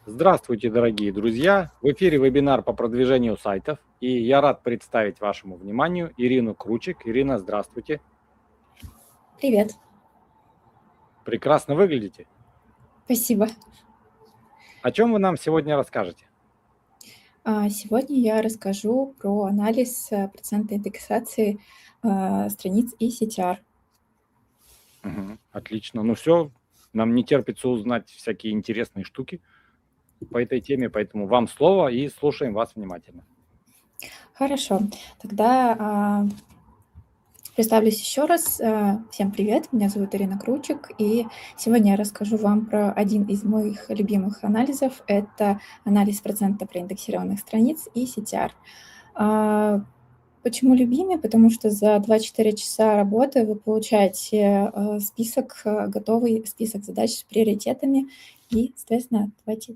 Здравствуйте, дорогие друзья! В эфире вебинар по продвижению сайтов, и я рад представить вашему вниманию Ирину Кручик. Ирина, здравствуйте! Привет, Прекрасно выглядите. спасибо. О чем вы нам сегодня расскажете? Сегодня я расскажу про анализ процента индексации страниц и CTR. Отлично. Ну все, нам не терпится узнать всякие интересные штуки по этой теме, поэтому вам слово и слушаем вас внимательно. Хорошо, тогда представлюсь еще раз. Всем привет, меня зовут Ирина Кручик, и сегодня я расскажу вам про один из моих любимых анализов. Это анализ процента проиндексированных страниц и CTR. Почему любимый? Потому что за 24 часа работы вы получаете готовый список задач с приоритетами. И, соответственно, давайте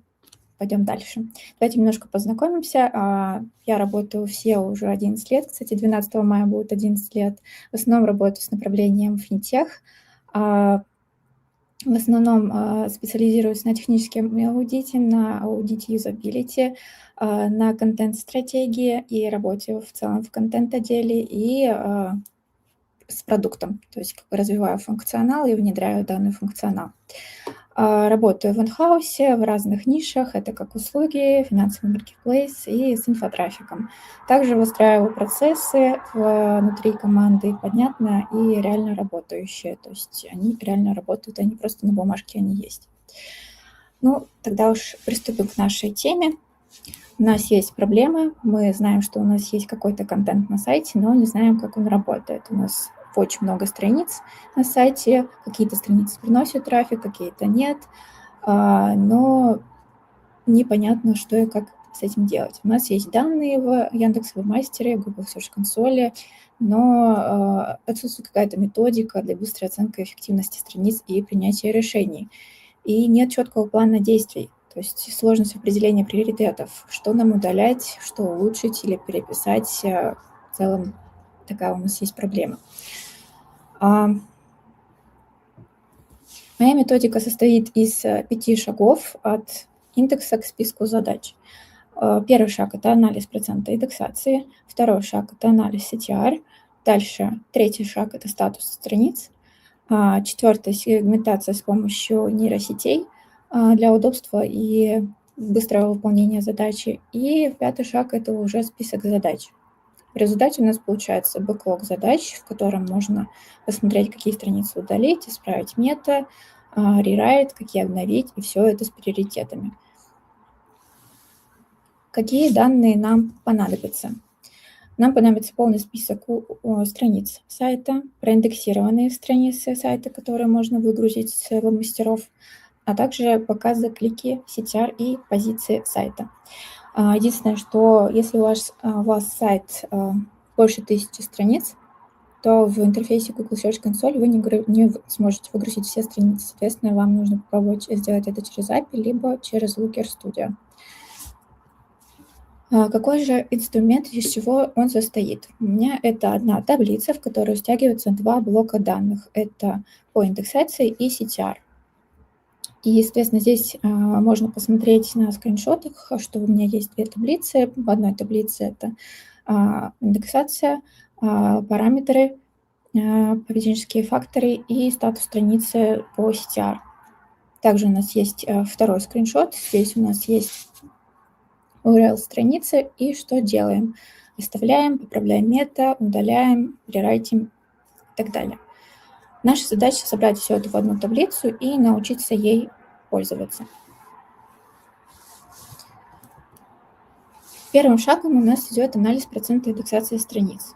пойдем дальше. Давайте немножко познакомимся. Я работаю в SEO уже 11 лет. Кстати, 12 мая будет 11 лет. В основном работаю с направлением финтех. В основном специализируюсь на техническом аудите, на аудите юзабилити, на контент-стратегии и работе в целом в контент-отделе и с продуктом, то есть как бы развиваю функционал и внедряю данный функционал. Работаю в инхаусе в разных нишах, это как услуги, финансовый маркетплейс и с инфотрафиком. Также выстраиваю процессы внутри команды понятно и реально работающие, то есть они реально работают, они просто на бумажке они есть. Ну, тогда уж приступим к нашей теме. У нас есть проблемы, мы знаем, что у нас есть какой-то контент на сайте, но не знаем, как он работает. У нас очень много страниц на сайте, какие-то страницы приносят трафик, какие-то нет, но непонятно, что и как с этим делать. У нас есть данные в Яндекс.Вебмастере, Google Search консоли, но отсутствует какая-то методика для быстрой оценки эффективности страниц и принятия решений. И нет четкого плана действий. То есть сложность определения приоритетов, что нам удалять, что улучшить или переписать. В целом такая у нас есть проблема. Моя методика состоит из 5 шагов от индекса к списку задач. Первый шаг – это анализ процента индексации. Второй шаг – это анализ CTR. Дальше третий шаг – это статус страниц. Четвертый – сегментация с помощью нейросетей для удобства и быстрого выполнения задачи. И пятый шаг – это уже список задач. В результате у нас получается бэклог задач, в котором можно посмотреть, какие страницы удалить, исправить мета, рерайт, какие обновить, и все это с приоритетами. Какие данные нам понадобятся? Нам понадобится полный список страниц сайта, проиндексированные страницы сайта, которые можно выгрузить с веб-мастеров, а также показ за клики, CTR и позиции сайта. Единственное, что если у вас сайт больше 1000 страниц, то в интерфейсе Google Search Console вы не сможете выгрузить все страницы. Соответственно, вам нужно попробовать сделать это через API, либо через Looker Studio. Какой же инструмент, из чего он состоит? У меня это одна таблица, в которую стягиваются 2 блока данных. Это по индексации и CTR. И, естественно, здесь можно посмотреть на скриншотах, что у меня есть 2 таблицы. В одной таблице это индексация, параметры, поведенческие факторы и статус страницы по CTR. Также у нас есть второй скриншот. Здесь у нас есть URL страницы и что делаем? Оставляем, поправляем мета, удаляем, рерайтим и так далее. Наша задача собрать все это в одну таблицу и научиться ей пользоваться. Первым шагом у нас идет анализ процента индексации страниц.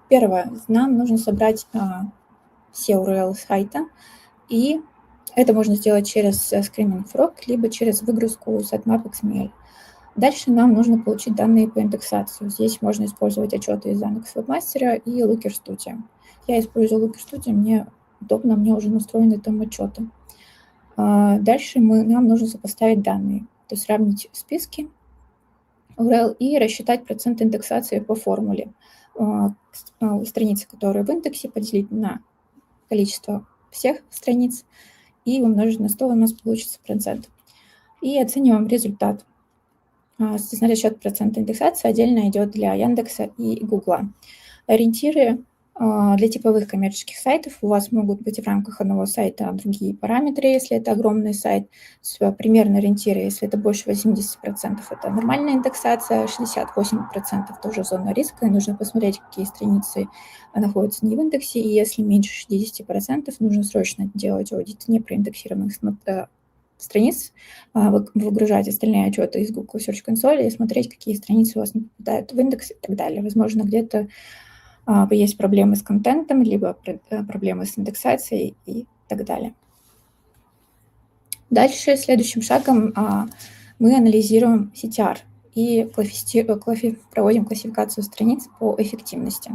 Первое, нам нужно собрать все URL сайта, и это можно сделать через Screaming Frog, либо через выгрузку sitemap XML. Дальше нам нужно получить данные по индексации. Здесь можно использовать отчеты из Яндекс.Вебмастера и Looker Studio. Я использую Looker Studio, мне удобно, мне уже настроены там отчеты. Дальше нам нужно сопоставить данные, то есть сравнить списки URL и рассчитать процент индексации по формуле. Страницы, которые в индексе, поделить на количество всех страниц и умножить на 100, у нас получится процент. и оцениваем результат. Соответственно, расчет процента индексации отдельно идет для Яндекса и Гугла. Ориентиры для типовых коммерческих сайтов у вас могут быть в рамках одного сайта другие параметры, если это огромный сайт. Примерно ориентиры, если это больше 80%, это нормальная индексация, 68% тоже зона риска, и нужно посмотреть, какие страницы находятся не в индексе, и если меньше 60%, нужно срочно делать аудит непроиндексированных страниц, выгружать остальные отчеты из Google Search Console и смотреть, какие страницы у вас не попадают в индекс и так далее. Возможно, где-то есть проблемы с контентом, либо проблемы с индексацией и так далее. Дальше, следующим шагом, мы анализируем CTR и проводим классификацию страниц по эффективности.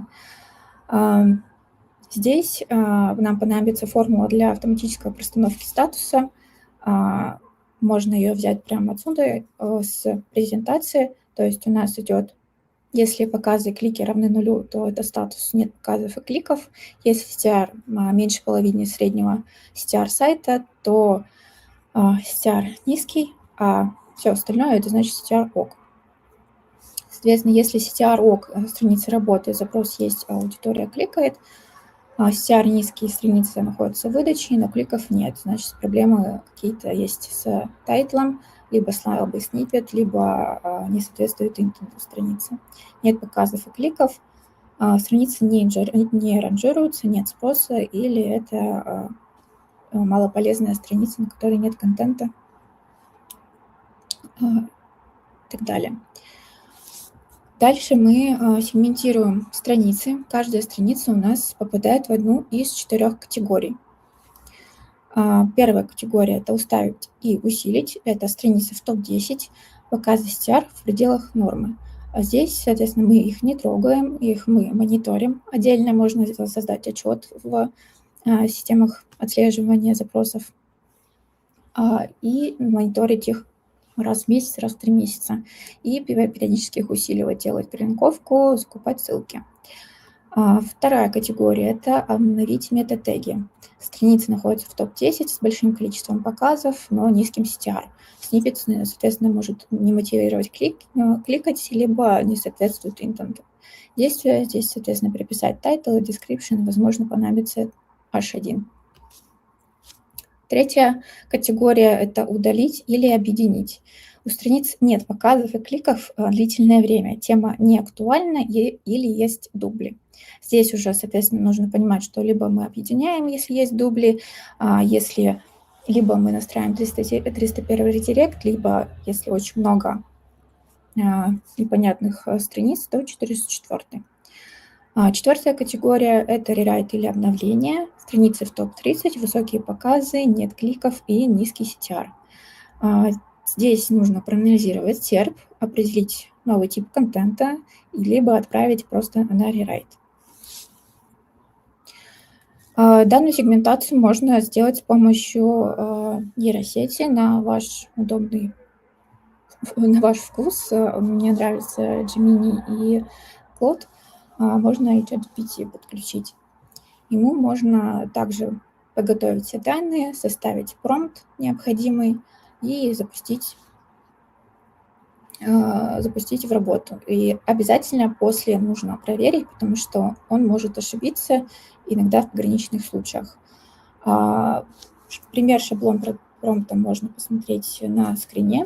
Здесь нам понадобится формула для автоматической простановки статуса. Можно ее взять прямо отсюда, с презентации. То есть у нас идет, если показы и клики равны нулю, то это статус нет показов и кликов. Если CTR меньше половины среднего CTR сайта, то CTR низкий, а все остальное это значит CTR ок. Соответственно, если CTR ок, страница работает, запрос есть, аудитория кликает, CTR низкие страницы находятся в выдаче, но кликов нет. Значит, проблемы какие-то есть с тайтлом, либо слабый сниппет, либо не соответствует интенту страницы. Нет показов и кликов, страницы не ранжируются, нет спроса, или это малополезная страница, на которой нет контента и так далее. Дальше мы сегментируем страницы. Каждая страница у нас попадает в одну из 4 категорий. Первая категория – это уставить и усилить. Это страницы в топ-10, показы CTR в пределах нормы. Здесь, соответственно, мы их не трогаем, их мы мониторим. Отдельно можно создать отчет в системах отслеживания запросов и мониторить их раз в месяц, раз в 3 месяца. И периодически их усиливать, делать перелинковку, закупать ссылки. Вторая категория – это обновить метатеги. Страница находится в топ-10 с большим количеством показов, но низким CTR. Сниппет, соответственно, может не мотивировать кликать, либо не соответствует интенту. Здесь, соответственно, переписать title и description, возможно, понадобится H1. Третья категория – это удалить или объединить. У страниц нет показов и кликов длительное время, тема не актуальна или есть дубли. Здесь уже, соответственно, нужно понимать, что либо мы объединяем, если есть дубли, если либо мы настраиваем 301 редирект, либо, если очень много непонятных страниц, то 404. Четвертая категория – это рерайт или обновление. Страницы в топ-30, высокие показы, нет кликов и низкий CTR. Здесь нужно проанализировать SERP, определить новый тип контента, либо отправить просто на рерайт. Данную сегментацию можно сделать с помощью нейросети на ваш вкус. Мне нравится Gemini и Claude. Можно и ChatGPT подключить. Ему можно также подготовить все данные, составить промпт необходимый и запустить в работу. И обязательно после нужно проверить, потому что он может ошибиться иногда в пограничных случаях. Пример шаблон промпта можно посмотреть на скрине.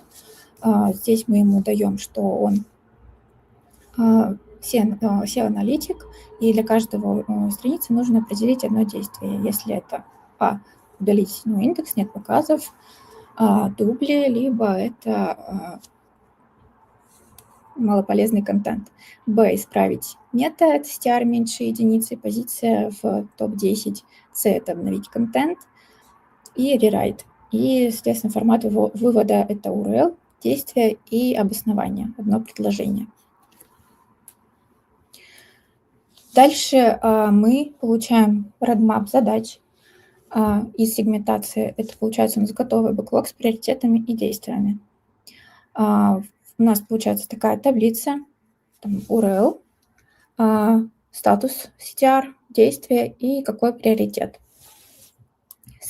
Здесь мы ему даем, что он SEO-аналитик, и для каждого страницы нужно определить одно действие. Если это удалить индекс, нет показов, дубли, либо это малополезный контент. Б. Исправить мета, это CTR меньше единицы, позиция в топ-10. С. Это обновить контент. И рерайт. И, соответственно, формат вывода – это URL, действие и обоснование, одно предложение. Дальше мы получаем roadmap задач из сегментации. Это получается у нас готовый бэклог с приоритетами и действиями. У нас получается такая таблица, там URL, статус CTR, действие и какой приоритет.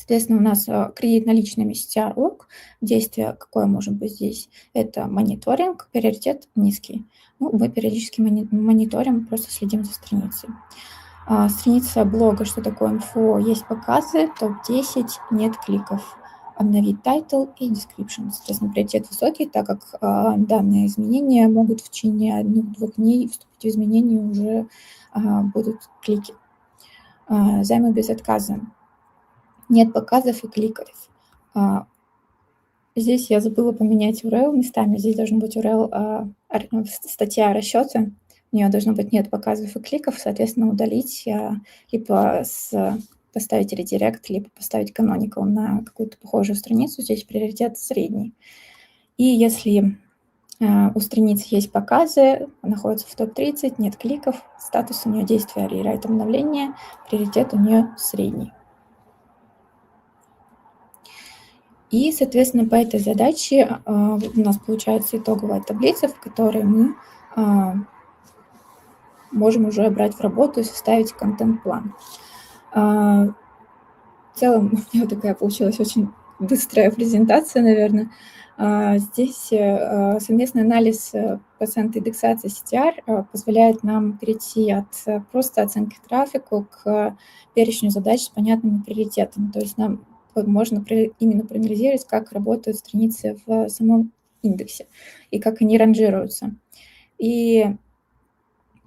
Соответственно, у нас кредит наличными CTR-лог. Действие какое может быть здесь? Это мониторинг, приоритет низкий. Ну, мы периодически мониторим, просто следим за страницей. Страница блога, что такое инфо, есть показы, топ-10, нет кликов. Обновить title и description. Соответственно, приоритет высокий, так как данные изменения могут в течение 1-2 дней вступить в изменения, уже будут клики. Займы без отказа. Нет показов и кликов. Здесь я забыла поменять URL местами. Здесь должен быть URL статья расчета. У нее должно быть нет показов и кликов, соответственно, удалить, либо поставить редирект, либо поставить canonical на какую-то похожую страницу. Здесь приоритет средний. И если у страницы есть показы, находится в топ-30, нет кликов, статус у нее действия рерайт обновления, приоритет у нее средний. И, соответственно, по этой задаче у нас получается итоговая таблица, в которой мы можем уже брать в работу и составить контент-план. В целом у меня такая получилась очень быстрая презентация, наверное. Здесь совместный анализ процента индексации CTR позволяет нам перейти от просто оценки трафику к перечню задач с понятными приоритетами. То есть нам можно именно проанализировать, как работают страницы в самом индексе и как они ранжируются. И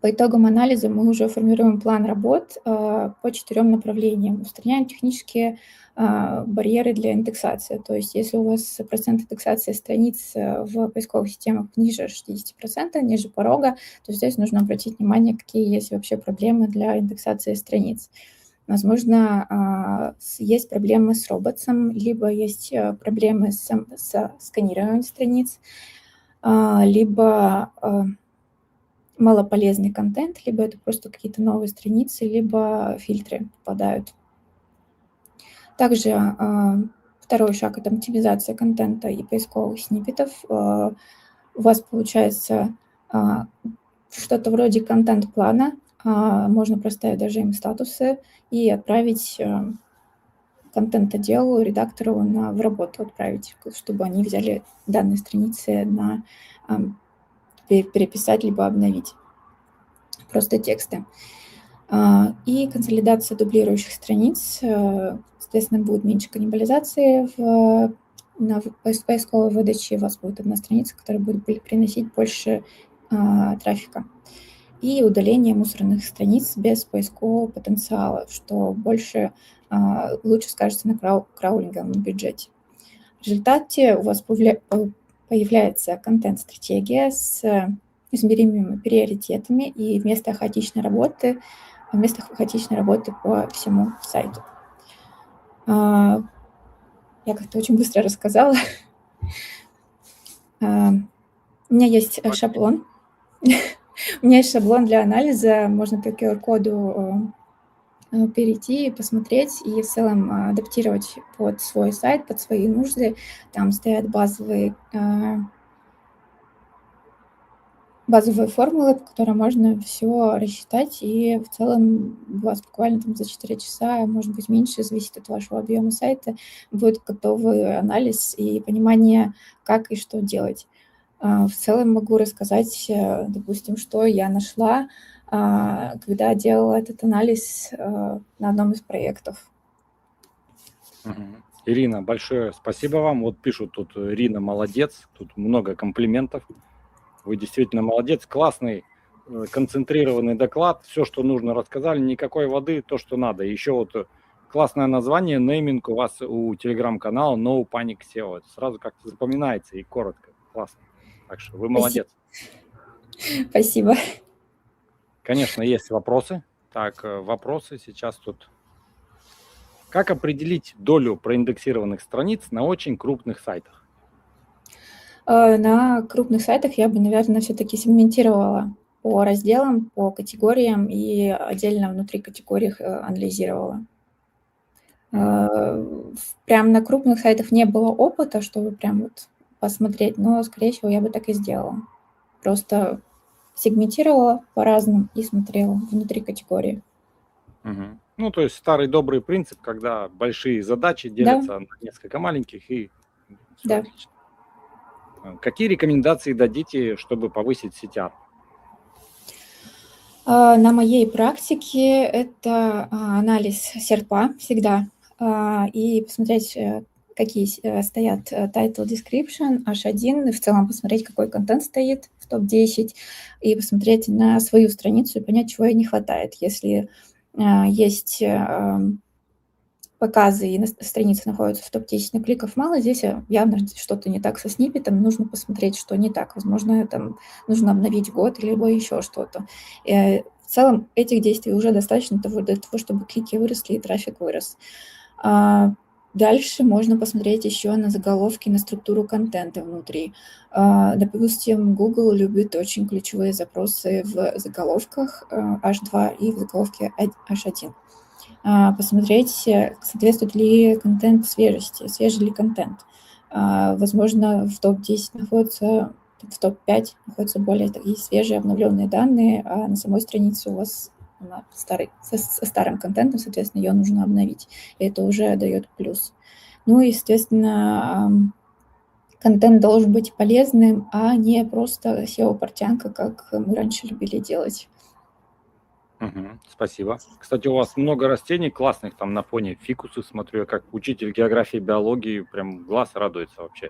по итогам анализа мы уже формируем план работ по 4 направлениям. Устраняем технические барьеры для индексации. То есть если у вас процент индексации страниц в поисковых системах ниже 60%, ниже порога, то здесь нужно обратить внимание, какие есть вообще проблемы для индексации страниц. Возможно, есть проблемы с роботом, либо есть проблемы с сканированием страниц, либо малополезный контент, либо это просто какие-то новые страницы, либо фильтры попадают. Также второй шаг – это оптимизация контента и поисковых сниппетов. У вас получается что-то вроде контент-плана, можно проставить даже им статусы и отправить контент-отделу, редактору в работу отправить, чтобы они взяли данные страницы на переписать либо обновить просто тексты. И консолидация дублирующих страниц. Соответственно, будет меньше каннибализации на поисковой выдаче. У вас будет одна страница, которая будет приносить больше трафика. И удаление мусорных страниц без поискового потенциала, что лучше скажется на краулинговом бюджете. В результате у вас появляется контент-стратегия с измеримыми приоритетами и вместо хаотичной работы по всему сайту. Я как-то очень быстро рассказала. У меня есть шаблон. У меня есть шаблон для анализа. Можно по QR-коду перейти и посмотреть, и в целом адаптировать под свой сайт, под свои нужды. Там стоят базовые формулы, по которым можно все рассчитать, и в целом у вас буквально там за 4 часа, может быть, меньше, зависит от вашего объема сайта, будет готовый анализ и понимание, как и что делать. В целом могу рассказать, допустим, что я нашла, когда делала этот анализ на одном из проектов. Ирина, большое спасибо вам. Вот пишут тут, Ирина молодец, тут много комплиментов. Вы действительно молодец, классный, концентрированный доклад, все, что нужно, рассказали, никакой воды, то, что надо. Еще вот классное название, нейминг у вас у телеграм-канала No Panic SEO. Это сразу как-то запоминается и коротко, классно. Так что вы молодец. Спасибо. Конечно, есть вопросы. Так, вопросы сейчас тут. Как определить долю проиндексированных страниц на очень крупных сайтах? На крупных сайтах я бы, наверное, все-таки сегментировала по разделам, по категориям и отдельно внутри категорий анализировала. Прям на крупных сайтах не было опыта, чтобы прям вот посмотреть, но, скорее всего, я бы так и сделала. Просто сегментировала по-разному и смотрела внутри категории. Ну, то есть старый добрый принцип, когда большие задачи Да, делятся на несколько маленьких, и все да. отлично. Какие рекомендации дадите, чтобы повысить CTR? На моей практике это анализ серпа всегда, и посмотреть, какие стоят title description, H1, и в целом посмотреть, какой контент стоит в топ-10, и посмотреть на свою страницу и понять, чего ей не хватает. Если есть показы и страницы находятся в топ-10, но кликов мало, здесь явно что-то не так со сниппетом, нужно посмотреть, что не так. Возможно, там нужно обновить год, либо еще что-то. В целом этих действий уже достаточно для того, чтобы клики выросли и трафик вырос. Дальше можно посмотреть еще на заголовки, на структуру контента внутри. Допустим, Google любит очень ключевые запросы в заголовках H2 и в заголовке H1. Посмотреть, соответствует ли контент свежести, свежий ли контент. Возможно, в топ-10 находится, в топ-5 находятся более такие свежие обновленные данные, а на самой странице у вас она со старым контентом, соответственно, ее нужно обновить. И это уже дает плюс. Ну и, естественно, контент должен быть полезным, а не просто SEO-портянка, как мы раньше любили делать. Спасибо. Кстати, у вас много растений классных, там на фоне фикусы смотрю, я как учитель географии, биологии, прям глаз радуется вообще.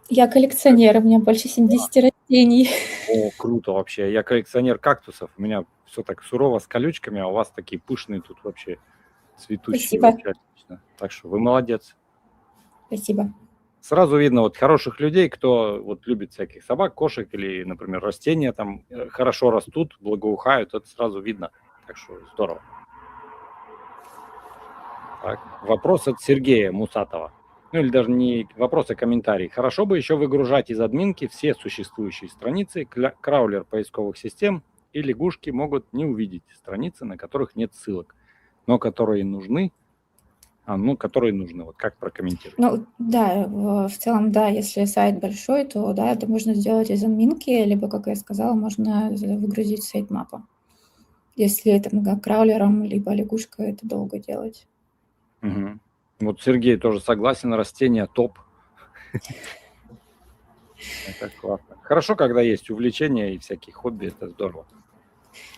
Я коллекционер, у меня больше 70 растений. О, круто вообще. Я коллекционер кактусов, у меня все так сурово с колючками, а у вас такие пышные тут вообще, цветущие. Спасибо. Вообще отлично. Так что вы молодец. Спасибо. Сразу видно вот хороших людей, кто вот любит всяких собак, кошек или, например, растения там хорошо растут, благоухают, это сразу видно. Так что здорово. Так, вопрос от Сергея Мусатова. Ну или даже не вопрос, а комментарий. Хорошо бы еще выгружать из админки все существующие страницы. Краулер поисковых систем и лягушки могут не увидеть страницы, на которых нет ссылок, но которые нужны. Которые нужны. Вот как прокомментировать? Ну да, в целом, да, если сайт большой, то да, это можно сделать из админки, либо, как я сказала, можно выгрузить с сайтмапа. Если это краулером, либо лягушкой, это долго делать. Угу. Вот Сергей тоже согласен, растения топ. Это классно. Хорошо, когда есть увлечения и всякие хобби, это здорово.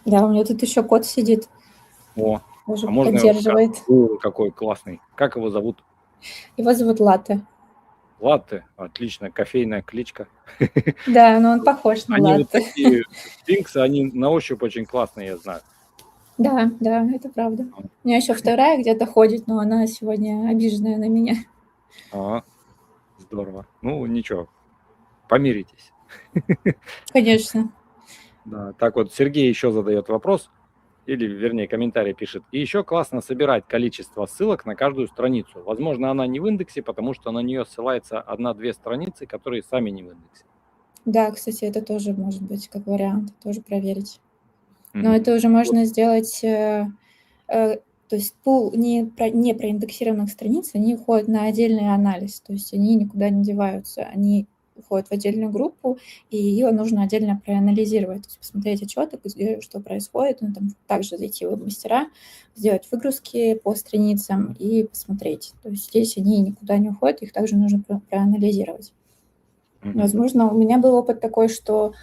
Да, у меня тут еще кот сидит. О, тоже можно поддерживает. О, какой классный. Как его зовут? Его зовут Латте. Латте, отлично, кофейная кличка. Да, но он похож на Они Латте. вот такие сфинксы, они на ощупь очень классные, я знаю. Да, это правда. У меня еще вторая где-то ходит, но она сегодня обиженная на меня. Здорово. Ну, ничего, помиритесь. Конечно. Да, так вот, Сергей еще задает вопрос, или, вернее, комментарий пишет. И еще классно собирать количество ссылок на каждую страницу. Возможно, она не в индексе, потому что на нее ссылается 1-2 страницы, которые сами не в индексе. Да, кстати, это тоже может быть как вариант, тоже проверить. Но это уже можно сделать, то есть пул не проиндексированных страниц, они уходят на отдельный анализ, то есть они никуда не деваются, они уходят в отдельную группу, и ее нужно отдельно проанализировать, то есть посмотреть отчеты, где что происходит, ну, там также зайти в веб-мастера, сделать выгрузки по страницам и посмотреть. То есть здесь они никуда не уходят, их также нужно проанализировать. Возможно, у меня был опыт такой, что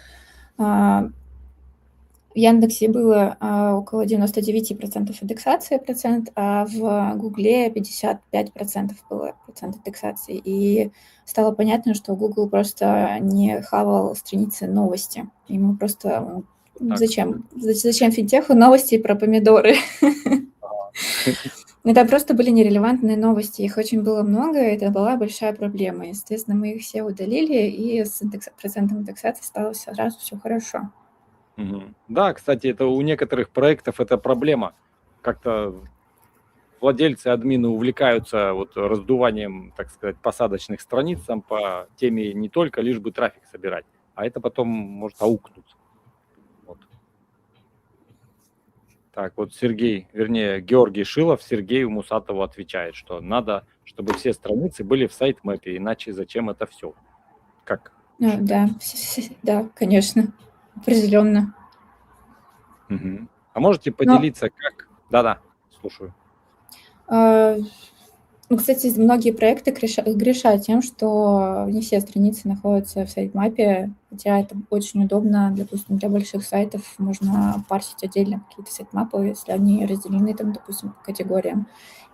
в Яндексе было около 99% индексации, а в Гугле 55% было процент индексации. И стало понятно, что Google просто не хавал страницы новости. Ему просто зачем финтеху новости про помидоры? Это просто были нерелевантные новости, их очень было много, и это была большая проблема. Естественно, мы их все удалили, и с процентом индексации стало сразу все хорошо. Да, кстати, это у некоторых проектов это проблема. Как-то владельцы, админы увлекаются вот раздуванием, так сказать, посадочных страниц там по теме не только лишь бы трафик собирать, а это потом может аукнуться. Вот. Так, вот Георгий Шилов Сергею Мусатову отвечает, что надо, чтобы все страницы были в сайт-мэпе, иначе зачем это все? Как? Да, конечно, определенно. А можете поделиться, как... Да-да, слушаю. Ну, кстати, многие проекты грешат тем, что не все страницы находятся в сайтмапе, хотя это очень удобно, допустим, для больших сайтов можно парсить отдельно какие-то сайтмапы, если они разделены, там, допустим, по категориям.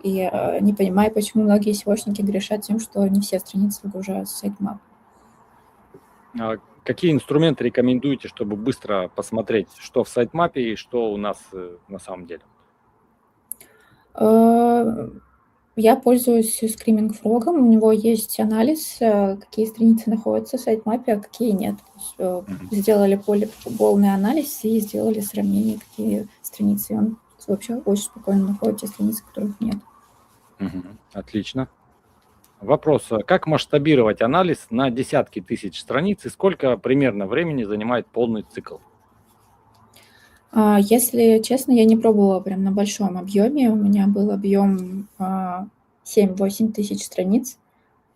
И не понимаю, почему многие SEOшники грешат тем, что не все страницы выгружаются в сайтмап. Какие инструменты рекомендуете, чтобы быстро посмотреть, что в сайтмапе и что у нас на самом деле? Я пользуюсь Screaming Frog, у него есть анализ, какие страницы находятся в сайтмапе, а какие нет. То есть, сделали полный анализ и сделали сравнение, какие страницы. И он вообще очень спокойно находит те страницы, которых нет. Отлично. Вопрос, как масштабировать анализ на десятки тысяч страниц и сколько примерно времени занимает полный цикл? Если честно, я не пробовала прям на большом объеме. У меня был объем 7-8 тысяч страниц.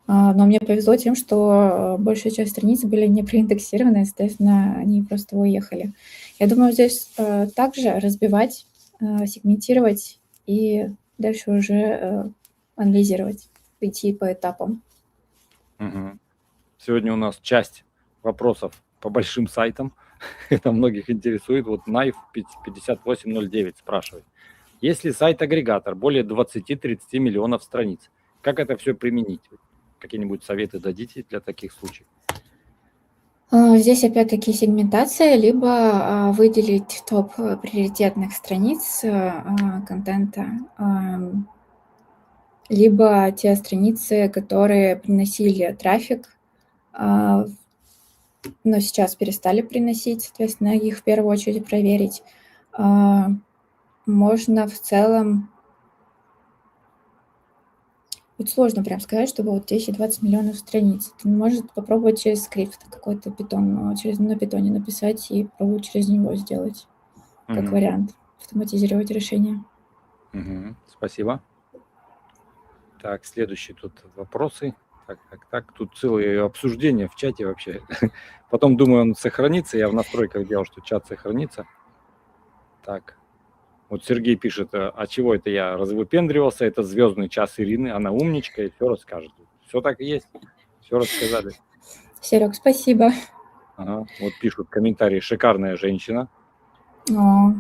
Но мне повезло тем, что большая часть страниц были не проиндексированы, соответственно, они просто уехали. Я думаю, здесь также разбивать, сегментировать и дальше уже анализировать, идти по этапам. Сегодня у нас часть вопросов по большим сайтам. Это многих интересует. Вот Knife 5809 спрашивает. Если сайт-агрегатор более 20-30 миллионов страниц, как это все применить? Какие-нибудь советы дадите для таких случаев? Здесь опять-таки сегментация, либо выделить топ приоритетных страниц контента, либо те страницы, которые приносили трафик, но сейчас перестали приносить, соответственно, их в первую очередь проверить. Можно в целом... Вот сложно прям сказать, чтобы вот 10-20 миллионов страниц. Это может попробовать через скрипт какой-то питон, на питоне написать и пробовать через него сделать, как вариант, автоматизировать решение. Спасибо. Так, следующие тут вопросы. Так. Тут целые обсуждения в чате вообще. Потом, думаю, он сохранится. Я в настройках делал, что чат сохранится. Так. Вот Сергей пишет, а чего это я развыпендривался? Это звездный час Ирины. Она умничка и все расскажет. Все так и есть. Все рассказали. Серег, спасибо. Ага. Вот пишут комментарии. Шикарная женщина. О,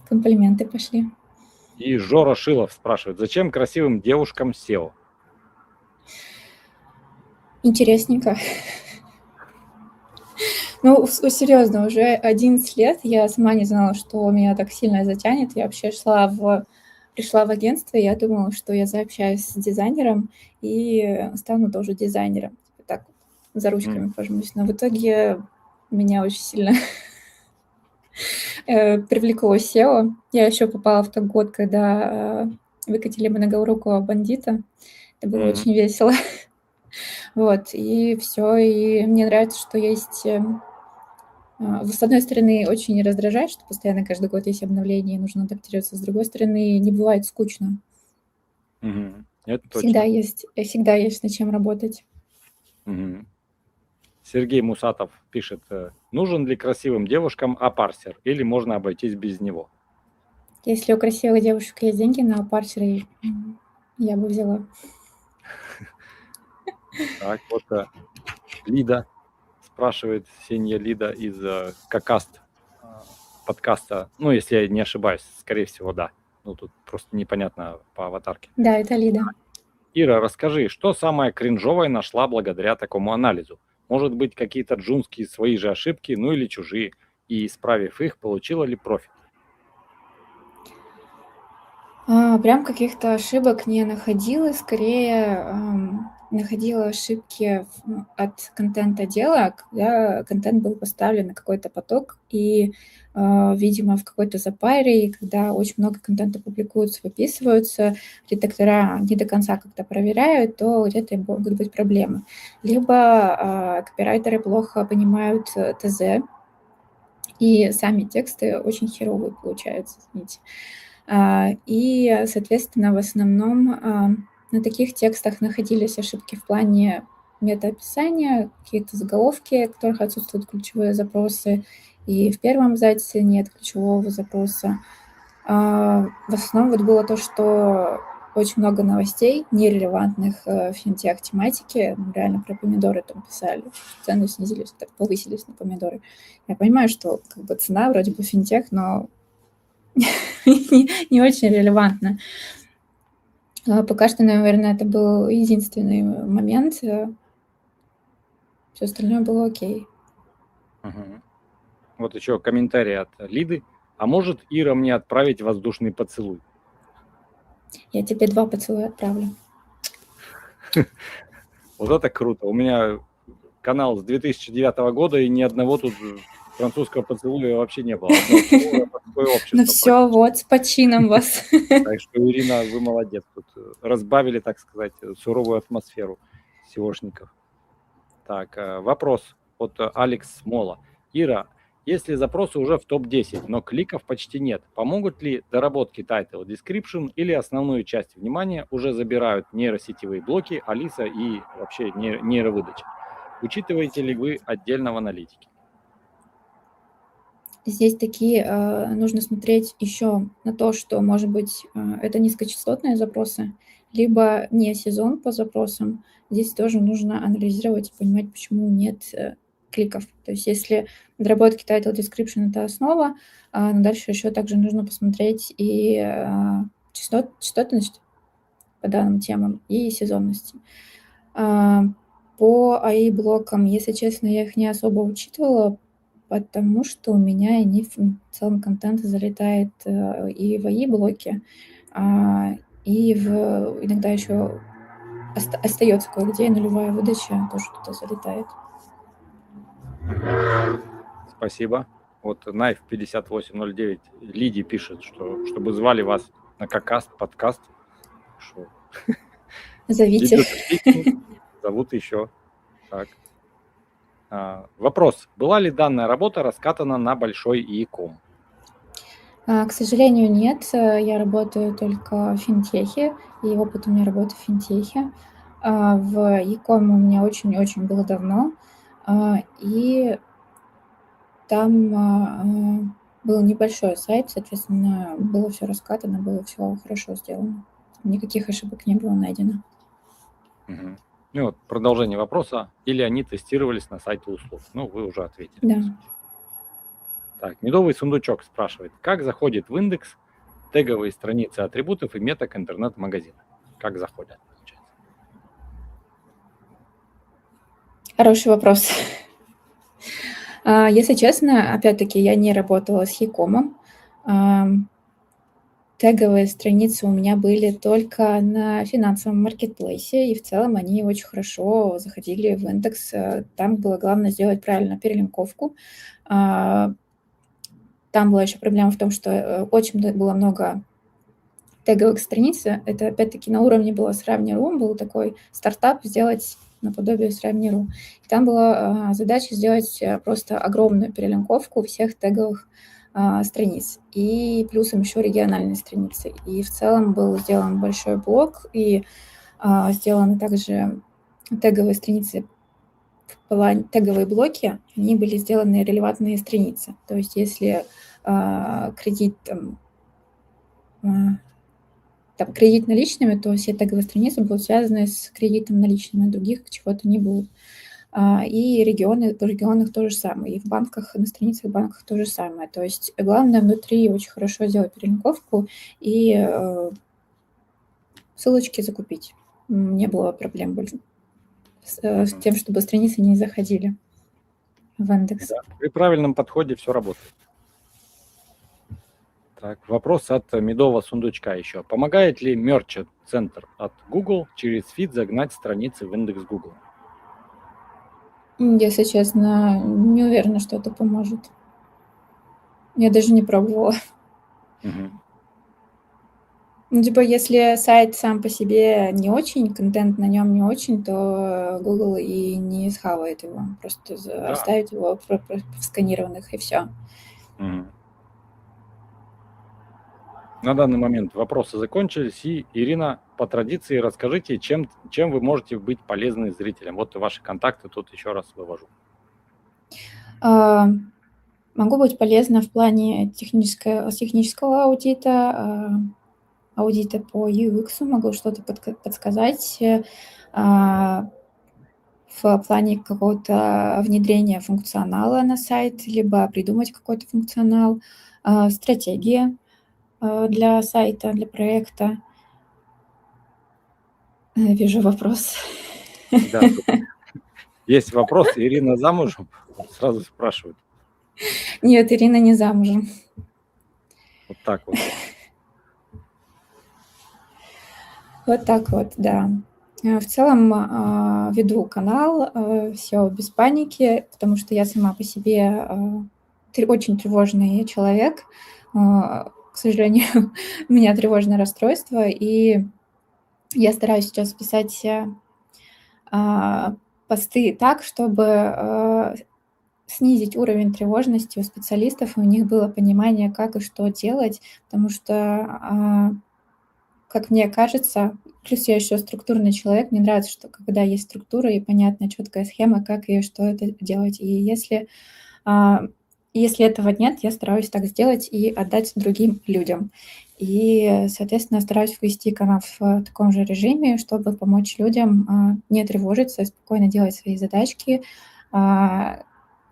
комплименты пошли. И Жора Шилов спрашивает, зачем красивым девушкам SEO? Интересненько. Ну, серьезно, уже 11 лет я сама не знала, что меня так сильно затянет. Я вообще пришла в агентство, и я думала, что я заобщаюсь с дизайнером и стану тоже дизайнером. Так вот, за ручками пожмусь. Но в итоге меня очень сильно привлекло SEO. Я еще попала в тот год, когда выкатили многорукого бандита. Это было очень весело. Вот, и все. И мне нравится, что есть... С одной стороны, очень раздражает, что постоянно каждый год есть обновления, и нужно адаптироваться. С другой стороны, не бывает скучно. Это Всегда точно. всегда есть над чем работать. Сергей Мусатов пишет, нужен ли красивым девушкам апарсер или можно обойтись без него? Если у красивых девушек есть деньги на апарсеры, я бы взяла. Так, вот Лида спрашивает, Сенья Лида из Какаст подкаста. Ну, если я не ошибаюсь, скорее всего, да. Ну, тут просто непонятно по аватарке. Да, это Лида. Ира, расскажи, что самое кринжовое нашла благодаря такому анализу? Может быть, какие-то джунские свои же ошибки, ну или чужие, и исправив их, получила ли профит? Прям каких-то ошибок не находила, скорее находила ошибки от контент-отдела, когда контент был поставлен на какой-то поток, и, видимо, в какой-то запаре, и когда очень много контента публикуется, выписываются, редактора не до конца как-то проверяют, то где-то могут быть проблемы. Либо копирайтеры плохо понимают ТЗ, и сами тексты очень херовые получаются, извините. И, соответственно, в основном на таких текстах находились ошибки в плане метаописания, какие-то заголовки, в которых отсутствуют ключевые запросы, и в первом абзаце нет ключевого запроса. В основном вот было то, что очень много новостей, нерелевантных финтех-тематике. Реально про помидоры там писали, цены снизились, так повысились на помидоры. Я понимаю, что как бы цена вроде бы финтех, но не очень релевантно. Пока что, наверное, это был единственный момент. Все остальное было окей. Мгм. Вот еще комментарий от Лиды. А может Ира мне отправить воздушный поцелуй? Я тебе 2 поцелуя отправлю. Вот это круто. У меня канал с 2009 года, и ни одного тут французского поцелуя вообще не было. Одно суровое мужское общество. Ну все, вот, с почином вас. Так что, Ирина, вы молодец. Тут разбавили, так сказать, суровую атмосферу SEOшников. Так, вопрос от Алекс Мола. Ира, если запросы уже в топ-10, но кликов почти нет, помогут ли доработки title description или основную часть внимания уже забирают нейросетевые блоки, Алиса и вообще нейровыдача? Учитываете ли вы отдельно в аналитике? Здесь такие нужно смотреть еще на то, что, может быть, это низкочастотные запросы, либо не сезон по запросам. Здесь тоже нужно анализировать и понимать, почему нет кликов. То есть если доработки title description — это основа, но дальше еще также нужно посмотреть и частотность по данным темам и сезонности. По AI-блокам, если честно, я их не особо учитывала, потому что у меня они в целом контент залетает и в AI-блоки, и иногда еще остается кое-где, и нулевая выдача тоже туда залетает. Спасибо. Вот Knife 5809 Лиди пишет, что чтобы звали вас на какаст, подкаст. Что? Зовите. Идет отлично. Зовут еще. Так. Вопрос. Была ли данная работа раскатана на большой e-com? К сожалению, нет. Я работаю только в финтехе, и опыт у меня работы в финтехе. В e-com у меня очень-очень было давно, и там был небольшой сайт, соответственно, было все раскатано, было все хорошо сделано. Никаких ошибок не было найдено. Угу. Ну вот продолжение вопроса. Или они тестировались на сайте услуг? Ну, вы уже ответили. Да. Так, Медовый сундучок спрашивает, как заходит в индекс теговые страницы атрибутов и меток интернет-магазина? Как заходят? Хороший вопрос. Если честно, опять-таки, я не работала с e-com. Теговые страницы у меня были только на финансовом маркетплейсе, и в целом они очень хорошо заходили в индекс. Там было главное сделать правильно перелинковку. Там была еще проблема в том, что очень было много теговых страниц. Это опять-таки на уровне было Sravni.ru, был такой стартап сделать наподобие Sravni.ru. И там была задача сделать просто огромную перелинковку всех теговых страниц. И плюсом еще региональные страницы. И в целом был сделан большой блок, и сделаны также теговые страницы, теговые блоки, они были сделаны релевантные страницы. То есть если кредит кредит наличными, то все теговые страницы будут связаны с кредитом наличными, других чего-то не будет. И в регионах то же самое, и в банках, на страницах банков то же самое. То есть главное внутри очень хорошо сделать перелинковку и ссылочки закупить. Не было проблем больше с тем, чтобы страницы не заходили в индекс. Да, при правильном подходе все работает. Так, вопрос от Медового сундучка еще. Помогает ли Merchant Center от Google через фид загнать страницы в индекс Google? Если честно, не уверена, что это поможет. Я даже не пробовала. Угу. Ну, типа, если сайт сам по себе не очень, контент на нем не очень, то Google и не схавает его. Просто оставить его в сканированных, и все. Угу. На данный момент вопросы закончились. И, Ирина, по традиции расскажите, чем вы можете быть полезны зрителям. Вот ваши контакты тут еще раз вывожу. Могу быть полезна в плане технического аудита, аудита по UX, могу что-то подсказать в плане какого-то внедрения функционала на сайт, либо придумать какой-то функционал, стратегия для сайта, для проекта. Вижу вопрос. Да, тут есть вопрос. Ирина замужем? Сразу спрашивают. Нет, Ирина не замужем. Вот так вот. Вот так вот, да. В целом веду канал SEO без паники, потому что я сама по себе очень тревожный человек. К сожалению, у меня тревожное расстройство, и я стараюсь сейчас писать посты так, чтобы снизить уровень тревожности у специалистов, и у них было понимание, как и что делать, потому что, как мне кажется, плюс я еще структурный человек, мне нравится, что когда есть структура и понятная четкая схема, как и что это делать. И если этого нет, я стараюсь так сделать и отдать другим людям. И, соответственно, стараюсь ввести канал в таком же режиме, чтобы помочь людям не тревожиться, спокойно делать свои задачки.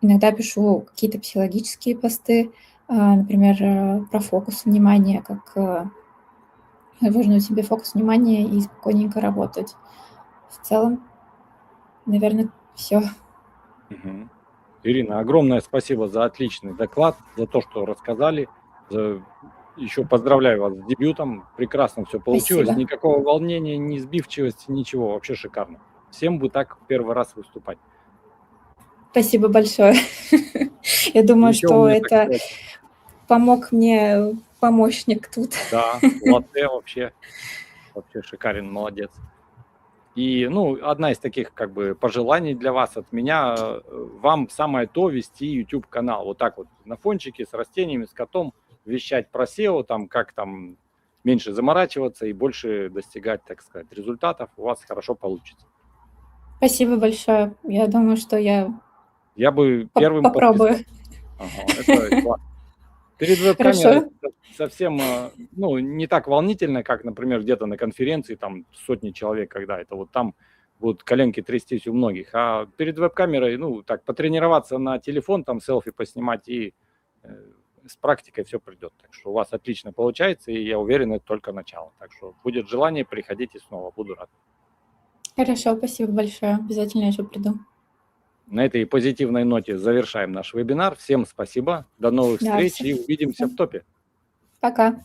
Иногда пишу какие-то психологические посты, например, про фокус внимания, как вернуть себе фокус внимания и спокойненько работать. В целом, наверное, все. Ирина, огромное спасибо за отличный доклад, за то, что рассказали. Еще поздравляю вас с дебютом. Прекрасно все получилось. Спасибо. Никакого волнения, ни сбивчивости, ничего. Вообще шикарно. Всем бы так в первый раз выступать. Спасибо большое. Я думаю, Ничего что мне так это сказать. помог мне помощник тут. Да, латте вообще шикарен, молодец. И, одна из таких, как бы, пожеланий для вас от меня, вам самое то вести YouTube-канал. Вот так вот на фончике с растениями, с котом, вещать про SEO, там, как там меньше заморачиваться и больше достигать, так сказать, результатов. У вас хорошо получится. Спасибо большое. Я думаю, что я бы первым попробую. подписался. Это классно. Перед веб-камерой совсем, не так волнительно, как, например, где-то на конференции, там сотни человек, когда это вот там будут коленки трястись у многих. А перед веб-камерой, так потренироваться на телефон, там селфи поснимать, и с практикой все придет. Так что у вас отлично получается, и я уверен, это только начало. Так что будет желание, приходите снова, буду рад. Хорошо, спасибо большое. Обязательно еще приду. На этой позитивной ноте завершаем наш вебинар. Всем спасибо, до новых встреч и увидимся в топе. Пока.